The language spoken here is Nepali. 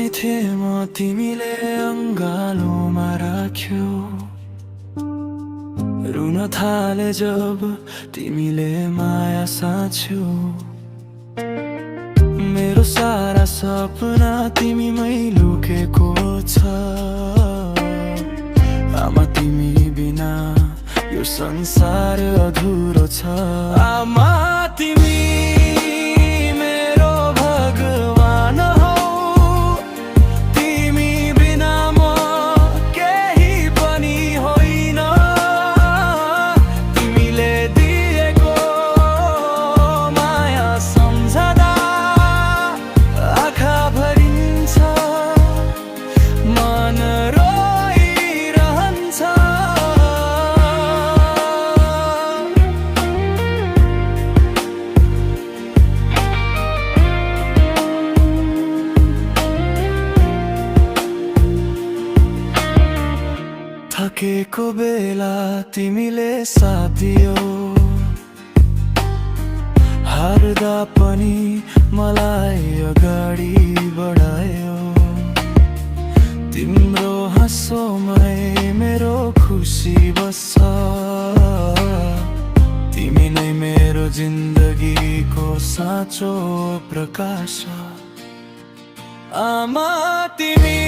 जाने थिएँ म तिमीले अङ्गालोमा राख्यो। रुन थाले जब तिमीले माया साँच्यो। मेरो सारा सपना तिमीमै लुकेको छ। आमा तिमी बिना यो संसार अधुरो छ। आमा तिमी मेरो भगवान हौ। तिमी बिना म केही पनि होइन। तिमीले दिएको माया सम्झदा आँखा भरिन्छ, मन रोइरहन्छ। थकेको बेला तिमीले साथ दियो। हार्दा पनि मलाई अगाडि बढायो। तिम्रो हाँसोमै मेरो खुसी बस्छ। तिमी नै मेरो जिन्दगीको साँचो प्रकाश। आमा तिमी